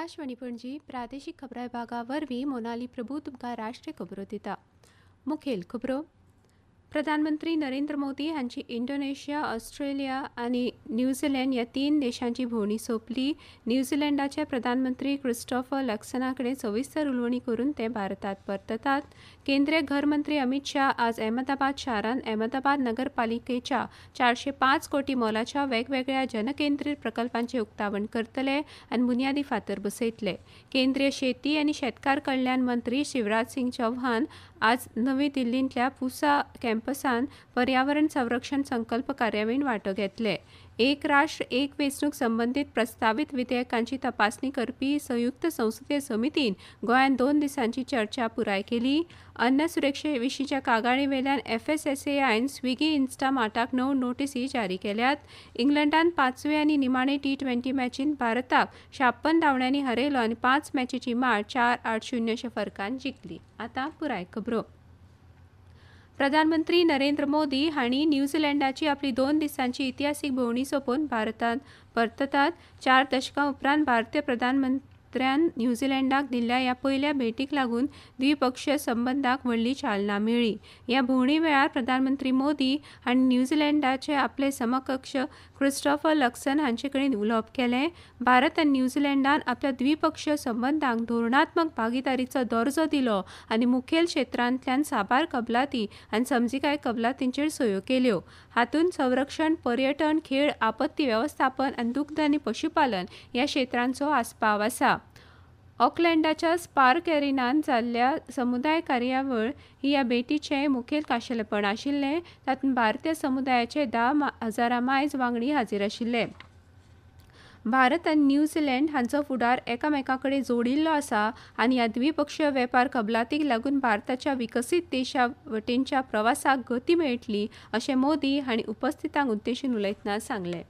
आकाशवाणी पणजी प्रादेशीक खबरां विभागा वरवीं मोनाली प्रभू तुमकां राष्ट्रीय खबरो दिता. मुखेल खबरो. प्रधानमंत्री नरेंद्र मोदी हांची इंडोनेशिया, ऑस्ट्रेलिया आनी न्यूझीलंड ह्या 3 देशांची भोंवडी सोंपली. न्यूझीलंडाचे प्रधानमंत्री क्रिस्टोफर लक्सना कडेन सविस्तर उलोवणी करून ते भारतांत परततात. केंद्रीय घर मंत्री अमित शाह आज अहमदाबाद शारांत अहमदाबाद नगरपालिकेच्या 405 कोटी मोलाच्या वेगवेगळ्या जनकेंद्रीत प्रकल्पांचे उक्तावण करतले आनी बुन्यादी फातर बसयतले. केंद्रीय शेती आनी शेतकार कल्याण मंत्री शिवराज सिंग चौहान आज नवी दिल्लींतल्या पुसा कॅम्पसांत पर्यावरण संरक्षण संकल्प कार्यावळींत वांटो घेतले. एक राष्ट्र एक वेंचणूक संबंदीत प्रस्तावित विधेयकांची तपासणी करपी संयुक्त संसदीय समितीन गोंयांत 2 दिसांची चर्चा पुराय केली. अन्न सुरक्षे विशींच्या कागाळी वेल्यान FSSAIन स्विगी इन्स्टामार्टाक 9 नोटीसी जारी केल्यात. इंग्लंडान 5वे आनी निमाणे T20 मॅचीन भारताक 56 धांवड्यांनी हरयलो आनी 5 मॅचीची माळ 4-8-0 अशा फरकान जिखली. आतां पुराय खबरो. प्रधानमंत्री नरेंद्र मोदी हांणी न्यूझीलंडाची आपली 2 दिसांची इतिहासीक भोंवडी सोंपोवन भारतांत परततात. 4 दशकां उपरांत भारतीय प्रधानमंत्र्यान न्यूझीलंडाक दिल्ल्या ह्या पयल्या भेटीक लागून द्विपक्षीय संबंदांक व्हडली चालना मेळ्ळी. ह्या भोंवडी वेळार प्रधानमंत्री मोदी हांणी न्यूझीलंडाचे आपले समकक्ष क्रिस्टोफर लक्सन हांचे कडेन उलोवप केलें. भारत आनी न्यूझीलंडान आपल्या द्विपक्षीय संबंदांक धोरणात्मक भागीदारीचो दर्जो दिलो आनी मुखेल क्षेत्रांतल्यान साबार कबलाती आनी समजिकाय कबलातींचेर सयो केल्यो. हातूंत संरक्षण, पर्यटन, खेळ, आपत्ती वेवस्थापन आनी दुग्ध आनी पशुपालन ह्या क्षेत्रांचो आस्पाव आसा. ऑकलँडाच्या स्पार्क एरिनांत जाल्ल्या समुदाय कार्यावळ ही ह्या भेटीचें मुखेल खाशेलेपण आशिल्लें. तातूंत भारतीय समुदायाचे 10,000 मायज वांगडी हाजीर आशिल्ले. भारत आनी न्यूझीलंड हांचो फुडार एकामेका कडेन जोडिल्लो आसा आनी ह्या द्विपक्षीय वेपार कबलातीक लागून भारताच्या विकसीत देशा वटेनच्या प्रवासाक गती मेळटली अशें मोदी हांणी उपस्थितांक उद्देशून उलयतना सांगलें.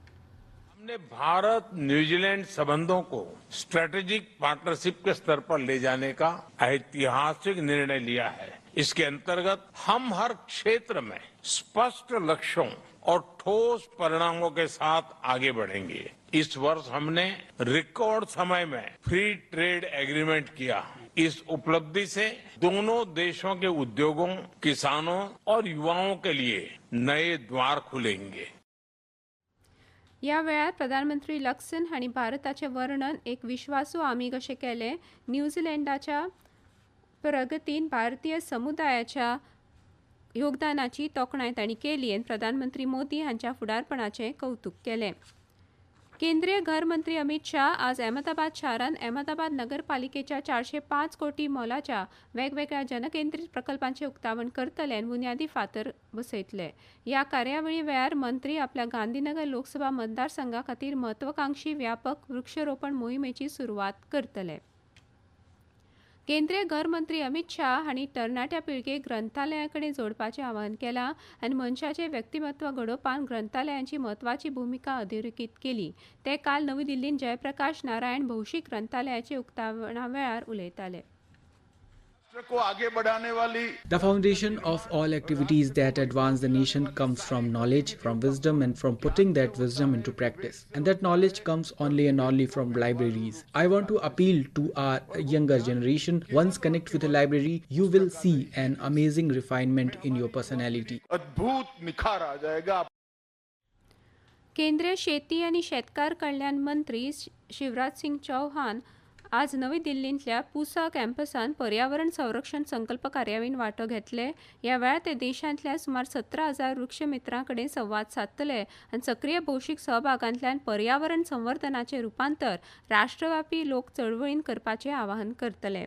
हमने भारत न्यूजीलैंड संबंधों को स्ट्रेटेजिक पार्टनरशिप के स्तर पर ले जाने का ऐतिहासिक निर्णय लिया है. इसके अंतर्गत हम हर क्षेत्र में स्पष्ट लक्ष्यों और ठोस परिणामों के साथ आगे बढ़ेंगे. इस वर्ष हमने रिकॉर्ड समय में फ्री ट्रेड एग्रीमेंट किया. इस उपलब्धि से दोनों देशों के उद्योगों, किसानों और युवाओं के लिए नए द्वार खुलेंगे. ह्या वेळार प्रधानमंत्री लक्सन हांणी भारताचें वर्णन एक विश्वासू आमीग अशें केलें. न्यूझीलंडाच्या प्रगतीन भारतीय समुदायाच्या योगदानाची तोखणाय तांणी केली आनी प्रधानमंत्री मोदी हांच्या फुडारपणाचें कौतुक केलें. केंद्रीय घर मंत्री अमित शाह आज अहमदाबाद शारांत अहमदाबाद नगरपालिकेच्या 405 कोटी मोलाच्या वेगवेगळ्या जनकेंद्रीत प्रकल्पांचे उक्तावण करतले आनी बुन्यादी फातर बसयतले. ह्या कार्यावळी वेळार मंत्री आपल्या गांधीनगर लोकसभा मतदारसंघा खातीर म्हत्वाकांक्षी व्यापक वृक्षरोपण मोहिमेची सुरवात करतले. केंद्रीय घर मंत्री अमित शाह हांणी तरणाट्या पिळगेक ग्रंथालयां कडेन जोडपाचें आवाहन केलां आनी मनशाचें व्यक्तिमत्व घडोवपाक ग्रंथालयांची म्हत्वाची भुमिका अधोरेखीत केली. ते काल नवी दिल्लींत जयप्रकाश नारायण भौशीक ग्रंथालयाचे उक्तावणा वेळार उलयताले. को आगे बढ़ाने वाली The foundation of all activities that advance the nation comes from knowledge, from wisdom, and from putting that wisdom into practice. And that knowledge comes only and only from libraries. I want to appeal to our younger generation. Once connect with a library, you will see an amazing refinement in your personality. अद्भुत निखार आ जाएगा. केंद्रीय शेती आनी शेतकार कल्याण मंत्री शिवराज सिंग चौहान आज नवी दिल्लींतल्या पुसा कॅम्पसांत पर्यावरण संरक्षण संकल्प कार्यावळींत वांटो घेतले. ह्या वेळार ते देशांतल्या सुमार 17,000 वृक्षमित्रां कडेन संवाद सादतले आनी सक्रीय भौशीक सहभागांतल्यान पर्यावरण संवर्धनाचें रुपांतर राष्ट्रव्यापी लोक चळवळींत करपाचें आवाहन करतले.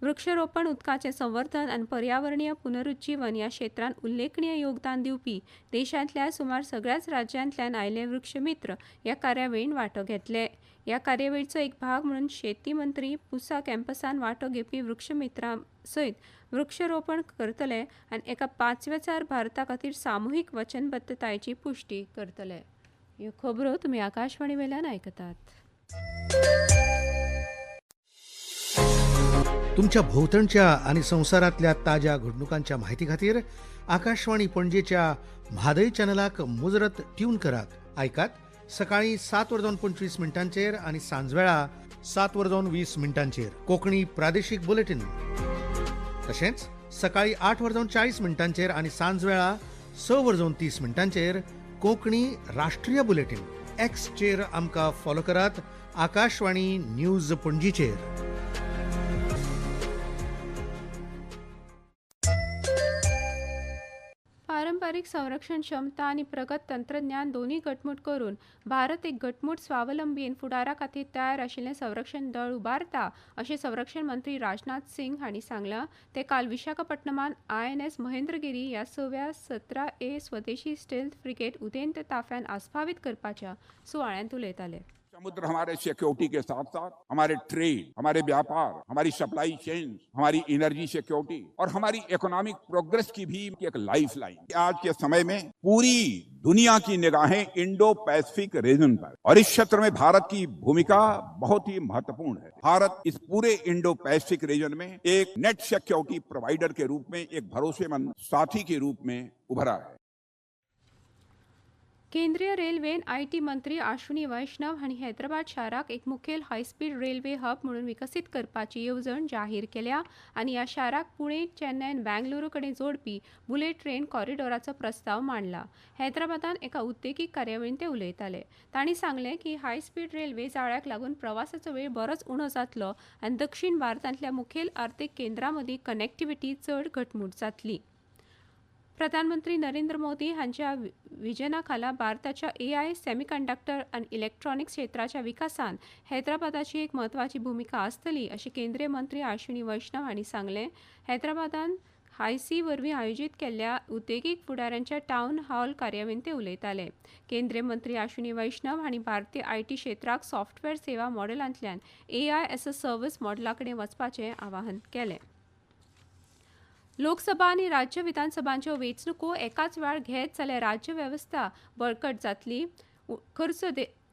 वृक्षरोपण, उदकाचें संवर्धन आनी पर्यावरणीय पुनरुज्जीवन ह्या क्षेत्रांत उल्लेखनीय योगदान दिवपी देशांतल्या सुमार सगळ्याच राज्यांतल्यान आयिल्ले वृक्षमित्र ह्या कार्यावळींत वांटो घेतले. ह्या कार्यावळीचो एक भाग म्हणून शेती मंत्री पुसा कॅम्पसांत वांटो घेवपी वृक्षमित्रां सयत वृक्षरोपण करतले आनी एका 5व्या भारता खातीर सामुहीक वचनबद्धतायेची पुष्टी करतले. ह्यो खबरो तुमी आकाशवाणी वेल्यान आयकतात. तुमच्या भोवतणच्या आणि संवसारांतल्या ताज्या घडणुकांच्या म्हायती खातीर आकाशवाणी पणजेच्या म्हादय चॅनलाक मुजरत ट्यून करात. आयकात सकाळीं 7:25 आनी सांजवेळा 7:20 कोकणी प्रादेशीक बुलेटिन तशेंच सकाळी 8:40 आणि सांजवेळा 6:30 कोंकणी राष्ट्रीय बुलेटिन एक्सचेर आमकां फॉलो करात आकाशवाणी न्यूज पणजीचेर. पारंपरिक संरक्षण क्षमता आणि प्रगत तंत्रज्ञान दोन्ही घटमूट करून भारत एक घटमूट स्वावलंबीन फुडारा खातीर तयार आशिल्लें संरक्षण दळ उबारता अशें संरक्षण मंत्री राजनाथ सिंग हांणी सांगलां. ते काल विशाखापट्टणमांत INS महेंद्रगिरी ह्या 6व्या 17A स्वदेशी स्टेल्थ फ्रिगेट उदेंत ताफ्यान आस्पावीत करपाच्या सुवाळ्यांत उलयताले. समुद्र हमारे सिक्योरिटी के साथ साथ हमारे ट्रेड, हमारे व्यापार, हमारी सप्लाई चेन, हमारी एनर्जी सिक्योरिटी और हमारी इकोनॉमिक प्रोग्रेस की भी एक लाइफ लाइन. आज के समय में पूरी दुनिया की निगाहें इंडो पैसिफिक रीजन पर और इस क्षेत्र में भारत की भूमिका बहुत ही महत्वपूर्ण है. भारत इस पूरे इंडो पैसिफिक रीजन में एक नेट सिक्योरिटी प्रोवाइडर के रूप में एक भरोसेमंद साथी के रूप में उभरा है. केंद्रीय रेल्वेन IT मंत्री अश्विनी वैष्णव हांणी हैदराबाद शाराक एक मुखेल हायस्पीड रेल्वे हब म्हणून विकसीत करपाची येवजण जाहीर केल्या आनी ह्या शाराक पुणे, चेन्नय आनी बेंगलुरू कडेन जोडपी बुलेट ट्रेन कॉरिडॉराचो प्रस्ताव मांडला. हैदराबादान एका उद्देगीक कार्यावळींत ते उलयताले. तांणी सांगलें की हायस्पीड रेल्वे जाळ्याक लागून प्रवासाचो वेळ बरोच उणो जातलो आनी दक्षिण भारतांतल्या मुखेल आर्थीक केंद्रां मदीं कनेक्टिव्हिटी चड घटमूट जातली. प्रधानमंत्री नरेंद्र मोदी हांच्या विजना खाला भारताच्या AI, सेमीकंडक्टर आनी इलेक्ट्रॉनिक्स क्षेत्राच्या विकासान हैदराबादाची एक म्हत्वाची भूमिका आसतली अशें केंद्रीय मंत्री अश्विनी वैष्णव हांणी सांगलें. हैदराबादान हायसी वरवीं आयोजीत केल्ल्या उद्देगीक फुडाऱ्यांच्या टावन हॉल कार्यावळींत ते उलयताले. केंद्रीय मंत्री अश्विनी वैष्णव हांणी भारतीय IT क्षेत्राक सॉफ्टवेअर सेवा मॉडेलांतल्यान AI एज अ सर्व्हिस मॉडेला कडेन वचपाचें आवाहन केलें. लोकसभा आनी राज्य विधानसभांच्यो वेंचणुको एकाच वेळार घेत जाल्यार राज्य वेवस्था बळकट जातली, खर्च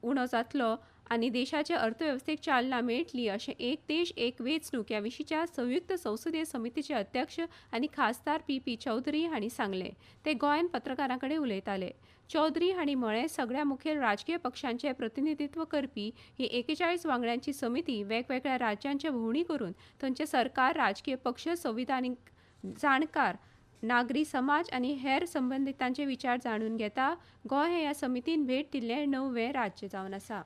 उणो जातलो आनी देशाचे अर्थवेवस्थेक चालना मेळटली अशें एक देश एक वेंचणूक ह्या विशींच्या संयुक्त संसदीय समितीचे अध्यक्ष आनी खासदार PP चौधरी हांणी सांगलें. ते गोंयांत पत्रकारां कडेन उलयताले. चौधरी हांणी म्हळें, सगळ्या मुखेल राजकीय पक्षांचें प्रतिनिधित्व करपी ही 41 वांगड्यांची समिती वेगवेगळ्या राज्यांचे भोंवडी करून थंयचे सरकार, राजकीय पक्ष, संविधानीक जाणकार, नागरी समाज आनी हेर संबंधितांचे विचार जाणून घेता. गोंय हे ह्या समितीन भेट दिल्लें 9वें राज्य जावन आसा.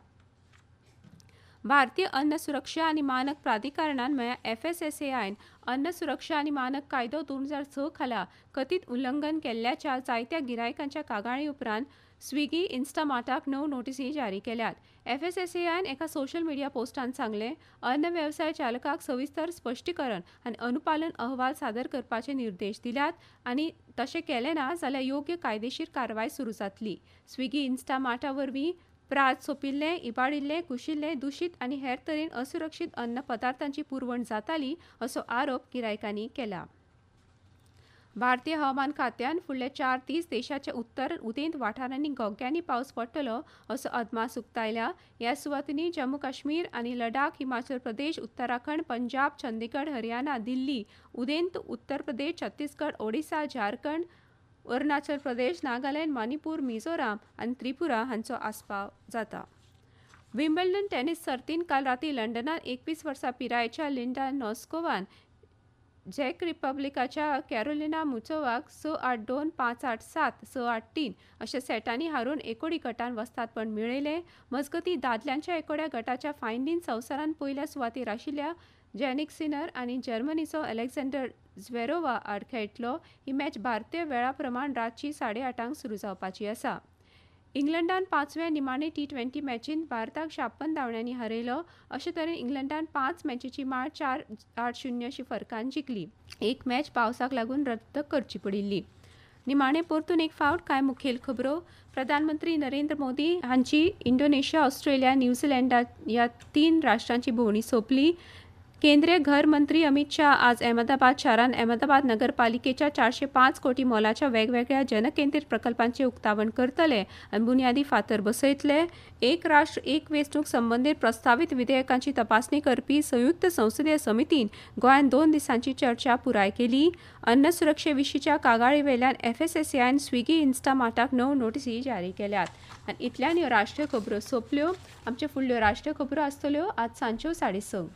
भारतीय अन्न सुरक्षा आनी मानक प्राधिकरणान म्हळ्यार FSSAIन अन्न सुरक्षा आनी मानक कायदो 2006 खाला कथीत उल्लंघन केल्ल्याच्या जायत्या गिरायकांच्या कागाळी उपरांत स्विगी, इन्स्टामार्टाक 9 नोटीसी जारी केल्यात. FSSAIन एका सोशल मिडिया पोस्टान सांगलें, अन्न वेवसाय चालकाक सविस्तर स्पश्टीकरण आनी अनुपालन अहवाल सादर करपाचे निर्देश दिल्यात आनी तशें केलें ना जाल्यार योग्य कायदेशीर कारवाय सुरू जातली. स्विगी, इन्स्टामार्टा वरवीं प्रात सोंपिल्लें, इबाडिल्लें, कुशिल्लें, दूशीत आनी हेर तरेन असुरक्षीत अन्न पदार्थांची पुरवण जाताली असो आरोप गिरायकांनी केला. भारतीय हवामान खात्यान फुडले 4 दीस देशाच्या उत्तर उदेंत वाठारांनी गोग्यांनी पावस पडटलो असो अदमास उक्तायल्या. ह्या सुवातींनी जम्मू काश्मीर आनी लडाख, हिमाचल प्रदेश, उत्तराखंड, पंजाब, चंदीगड, हरियाणा, दिल्ली, उदेंत उत्तर प्रदेश, छत्तीसगड, ओडिशा, झारखंड, अरुणाचल प्रदेश, नागालँड, मणिपूर, मिझोराम आनी त्रिपुरा हांचो आस्पाव जाता. विम्बल्डन टेनिस सर्तीन काल राती लंडनात 21 वर्सां पिरायेच्या लिंडा नॉस्कोवान झॅक रिपब्लिकाच्या कॅरोलिना मुचोवाक 6-8-2, 5-8-7, 6-8-3 अशा सेटांनी हारून एकोडी गटान वस्तादपण मेळयलें. मजगतीं दादल्यांच्या एकोड्या गटाच्या फायनलीन संवसारान पयल्या सुवातेर आशिल्ल्या जॅनिक सिनर आनी जर्मनीचो अलेक्झांडर झ्वेरोवा आड खेळटलो. ही मॅच भारतीय वेळा प्रमाण रातची 8:30 सुरू जावपाची आसा. इंग्लंडान 5व्या निमाणे T20 मॅचींत भारताक 56 धांवड्यांनी हारयलो. अशे तरेन इंग्लंडान 5 मॅचीची माळ 4-8-0 अशी फरकान जिखली. एक मॅच पावसाक लागून रद्द करची पडिल्ली. निमाणे परतून एक फावट कांय मुखेल खबरो. प्रधानमंत्री नरेंद्र मोदी हांची इंडोनेशिया, ऑस्ट्रेलिया, न्यूझीलंड ह्या 3 राष्ट्रांची भोंवडी सोंपली. केंद्रीय घर मंत्री अमित शाह आज अहमदाबाद शारान अहमदाबाद नगरपालिकेच्या 405 कोटी मोलाच्या वेगवेगळ्या जनकेंद्रीत प्रकल्पांचे उक्तावण करतले आनी बुन्यादी फातर बसयतले. एक राष्ट्र एक वेंचणूक संबंदीत प्रस्तावित विधेयकांची तपासणी करपी संयुक्त संसदीय समितीन गोंयांत 2 दिसांची चर्चा पुराय केली. अन्न सुरक्षे विशींच्या कागाळी वेल्यान FSSAIन स्विगी इन्स्टामार्टाक 9 नोटीसी जारी केल्यात. आनी इतल्यान ह्यो राष्ट्रीय खबरो सोंपल्यो. आमच्यो फुडल्यो राष्ट्रीय खबरो आसतल्यो आज सांजच्यो 6:30.